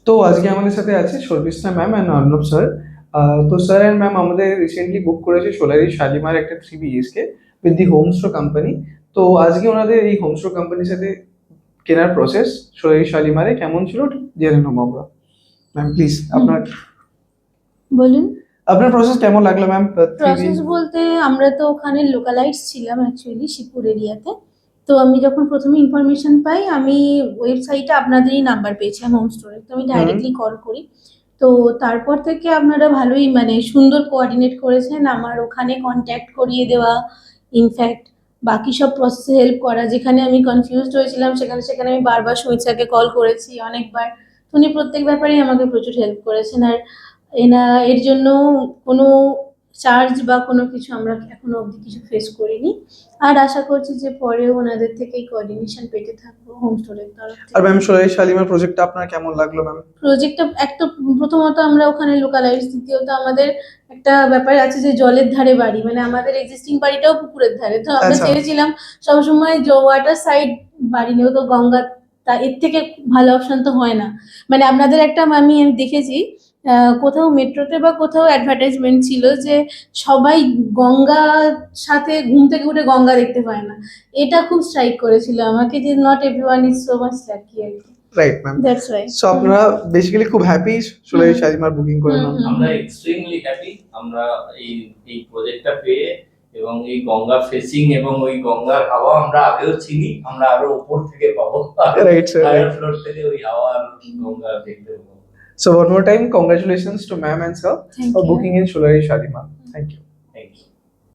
তো আজকে আমাদের সাথে আছে Sharmistha ma'am and Arnab sir. তো স্যার অ্যান্ড ম্যাম আমাদের রিসেন্টলি বুক করেছে সোলারি শালিমার একটা 3 BHK with the Homesto company. তো আজকে ওনাদের এই হোমস্টো কোম্পানির সাথে কেনার প্রসেস সোলারি শালিমারে কেমন ছিল একটু জেনে নেবো আমরা। ম্যাম প্লিজ আপনার বলুন। আপনার প্রসেস কেমন লাগলো ম্যাম? প্রসেস বলতে আমরা তো ওখানে লোকালাইজ ছিলাম অ্যাকচুয়ালি শিবপুর এরিয়াতে। তো আমি যখন প্রথমে ইনফরমেশন পাই, আমি ওয়েবসাইটে আপনাদেরই নাম্বার পেয়েছিলাম হোম স্টোরে, তো আমি হুম। ডাইরেক্টলি কল করি। তো তারপর থেকে আপনারা ভালোই মানে সুন্দর কোঅর্ডিনেট করেছেন, আমার ওখানে কন্ট্যাক্ট করিয়ে দেওয়া, ইনফ্যাক্ট বাকি সব প্রসেসে হেল্প করা। যেখানে আমি কনফিউজড হয়েছিলাম সেখানে সেখানে আমি বারবার সুমিত্রাকে কল করেছি অনেকবার। তো উনি প্রত্যেক ব্যাপারেই আমাকে প্রচুর হেল্প করেছেন। আর এর জন্য কোনো চার্জ বা কোনো কিছু আমরা এখনো অবধি কিছু ফেস করিনি। আর আশা করছি যে পরেও ওনাদের থেকেই কোঅর্ডিনেশন পেতে থাকবো হোম স্টোরের তরফ আর থেকে। ম্যাম সোলারি শালিমার প্রজেক্টটা আপনার কেমন লাগলো ম্যাম? প্রজেক্টটা একটা, প্রথমত আমরা ওখানে লোকালাইজ, দ্বিতীয়ত আমাদের একটা ব্যাপার আছে যে জলের ধারে বাড়ি, মানে আমাদের এক্সিস্টিং বাড়িটাও পুকুরের ধারে। তো আমরা আচ্ছা। চেয়েছিলাম সবসময় ওয়াটার সাইড বাড়ি নেব, তো গঙ্গা, তা এর থেকে ভালো অপশন তো হয় না। মানে আপনাদের একটা আমি দেখেছি কোথাও মেট্রোতে বা কোথাও অ্যাডভার্টাইজমেন্ট ছিল যে সবাই গঙ্গার সাথে ঘুম থেকে উঠে গঙ্গা দেখতে পায় না। এটা খুব স্ট্রাইক করেছিল আমাকে যে not everyone is so much lucky আর কি। Right ma'am. That's why. So আপনারা বেসিক্যালি খুব হ্যাপি সোলারি শালিমার বুকিং করে ম্যাম? আমরা এক্সট্রিমলি হ্যাপি। আমরা এই এই প্রজেক্টটা পেয়ে এবং এই গঙ্গা ফেসিং এবং ওই গঙ্গার হাওয়া আমরা আগেও চিনি, আমরা আরো উপর থেকে পাবো। Right sir. হায়ার ফ্লোর থেকে ওই হাওয়া আর গঙ্গা দেখতে পাবো। So one more time, congratulations to ma'am and sir Thank for you. booking in Solar Shalimar. Thank you.